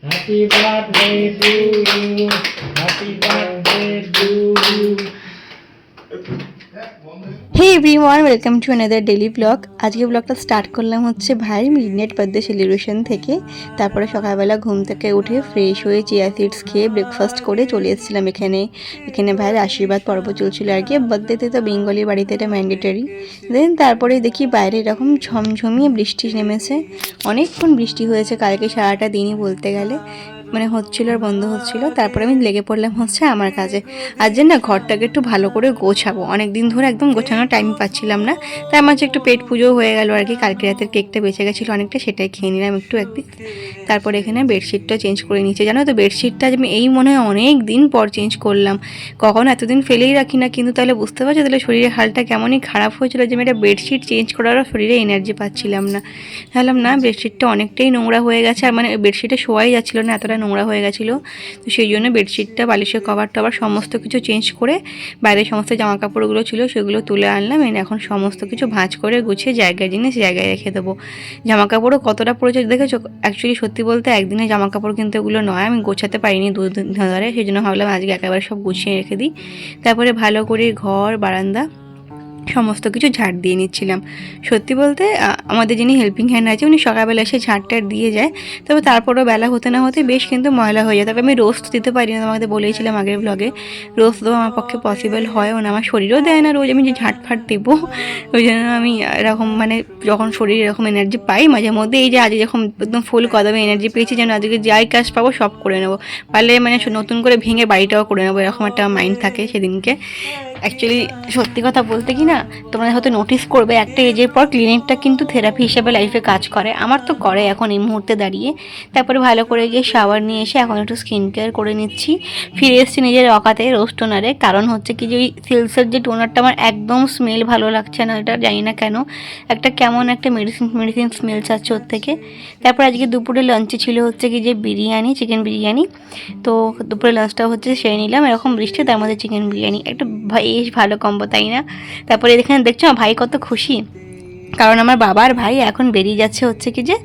Happy birthday to you. Happy birthday to you. Hey everyone, welcome to another daily blog. আজকে ব্লগটা start করলাম হচ্ছে ভাইয়ের midnight birthday celebration থেকে। তারপরে সকালবেলা ঘুম থেকে উঠে ফ্রেশ হয়ে চিয়া সিডস খেয়ে ব্রেকফাস্ট করে চলে এসেছিলাম এখানে ভাইয়ের আশীর্বাদ পর্ব চলছিল আর কি। বার্থডেতে তো বেঙ্গলি বাড়িতে এটা ম্যান্ডেটরি। দেন তারপরে দেখি বাইরে এরকম ঝমঝমিয়ে বৃষ্টি নেমেছে, অনেকক্ষণ বৃষ্টি হয়েছে কালকে সারাটা দিনই বলতে গেলে, মানে হচ্ছিল আর বন্ধ হচ্ছিল। তারপরে আমি লেগে পড়লাম হচ্ছে আমার কাজে। আজ যে না ঘরটাকে একটু ভালো করে গোছাবো, অনেক দিন ধরে একদম গোছানোর টাইম পাচ্ছিলাম না, তাই আমার যে একটু পেট পুজো হয়ে গেল আর কি। কালকে রাতের কেকটা বেঁচে গেছিলো অনেকটা, সেটাই খেয়ে নিলাম একদিন। তারপরে এখানে বেডশিটটা চেঞ্জ করে নিচ্ছে। জানো তো বেডশিটটা আমি এই মনে হয় অনেক দিন পর চেঞ্জ করলাম, কখনো এতদিন ফেলেই রাখি না, কিন্তু তাহলে বুঝতে পারছো তাহলে শরীরের হালটা কেমনই খারাপ হয়েছিল যে আমি একটা বেডশিট চেঞ্জ করারও শরীরে এনার্জি পাচ্ছিলাম না। ভাবলাম না বেডশিটটা অনেকটাই নোংরা হয়ে গেছে, আর মানে বেডশিটে শোয়াই যাচ্ছিলো না, এতটা নোংরা হয়ে গেছিলো। তো সেই জন্য বেডশিটটা, বালিশের কভার টভার সমস্ত কিছু চেঞ্জ করে বাইরে সমস্ত জামা কাপড়গুলো ছিল সেগুলো তুলে আনলাম। এখন সমস্ত কিছু ভাঁজ করে গুছিয়ে জিনিস জায়গায় রেখে দেবো। জামা কাপড়ও কতটা পড়েছে দেখেছো। অ্যাকচুয়ালি সত্যি বলতে একদিনে জামা কাপড় কিন্তু এগুলো নয়, আমি গোছাতে পারিনি দুদিন ধরে, সেই জন্য ভাবলাম আজকে একেবারে সব গুছিয়ে রেখে দিই। তারপরে ভালো করে ঘর বারান্দা সমস্ত কিছু ঝাড় দিয়ে নিচ্ছিলাম। সত্যি বলতে আমাদের যিনি হেল্পিং হ্যান্ড আছে উনি সকালবেলা এসে ঝাড়টার দিয়ে যায়, তবে তারপরেও বেলা হতে না হতে বেশ কিন্তু ময়লা হয়ে যায়। তবে আমি রোজ তো দিতে পারি না, তোমাকে বলেইছিলাম আগের ব্লগে, রোজ তো আমার পক্ষে পসিবল হয়ও না, আমার শরীরও দেয় না রোজ আমি যে ঝাঁট ফাট দেবো। ওই জন্য আমি এরকম মানে যখন শরীরে এরকম এনার্জি পাই মাঝে মধ্যে, এই যে আজ যখন একদম ফুল কদমে এনার্জি পেয়েছি যেন আজকে যাই কাজ পাবো সব করে নেবো, পারলে মানে নতুন করে ভেঙে বাড়িটাও করে নেবো, এরকম একটা মাইন্ড থাকে সেদিনকে। অ্যাকচুয়ালি সত্যি কথা বলতে কি না, তোমরা হয়তো নোটিস করবে একটা এজের পর ক্লিনিকটা কিন্তু থেরাপি হিসেবে লাইফে কাজ করে, আমার তো করে এখন এই মুহূর্তে দাঁড়িয়ে। তারপরে ভালো করে গিয়ে শাওয়ার নিয়ে এসে এখন একটু স্কিন কেয়ার করে নিচ্ছি। ফিরে এসেছি নিজের অকাতে রোজ টোনারে, কারণ হচ্ছে কি যে ওই সিলসের যে টোনারটা আমার একদম স্মেল ভালো লাগছে না, এটা জানি না কেন, একটা কেমন একটা মেডিসিন স্মেল চাচ্ছে ওর থেকে। তারপর আজকে দুপুরে লাঞ্চে ছিল হচ্ছে কি যে বিরিয়ানি, চিকেন বিরিয়ানি। তো দুপুরে লাঞ্চটা হচ্ছে সেরে নিলাম, এরকম বৃষ্টি তার মধ্যে চিকেন বিরিয়ানি, একটা বেশ ভালো কম্বো তাই না। তারপরে এখানে দেখছো ভাই কত খুশি, কারণ আমার বাবার ভাই এখন বেরিয়ে যাচ্ছে হচ্ছে কি যে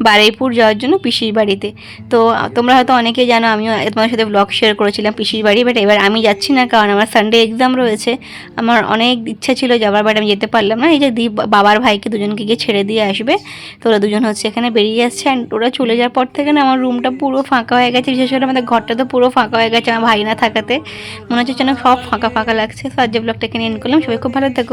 বারুইপুর যাওয়ার জন্য পিসির বাড়িতে। তো তোমরা হয়তো অনেকেই জানো, আমিও তোমার সাথে ব্লগ শেয়ার করেছিলাম পিসির বাড়ি, বাট এবার আমি যাচ্ছি না, কারণ আমার সানডে এক্সাম রয়েছে। আমার অনেক ইচ্ছা ছিল যাবার, বাট আমি যেতে পারলাম না। এই যে বাবার ভাইকে দুজনকে গিয়ে ছেড়ে দিয়ে আসবে, তো ওরা দুজন হচ্ছে এখানে বেরিয়ে যাচ্ছে। অ্যান্ড ওরা চলে যাওয়ার পর থেকে না আমার রুমটা পুরো ফাঁকা হয়ে গেছে, বিশেষ করে আমাদের ঘরটা তো পুরো ফাঁকা হয়ে গেছে আমার ভাই না থাকাতে, মনে হচ্ছে যেন সব ফাঁকা ফাঁকা লাগছে। তো আজ যে ব্লগটা এখানে এন্ড করলাম, সবাই খুব ভালো থেকো।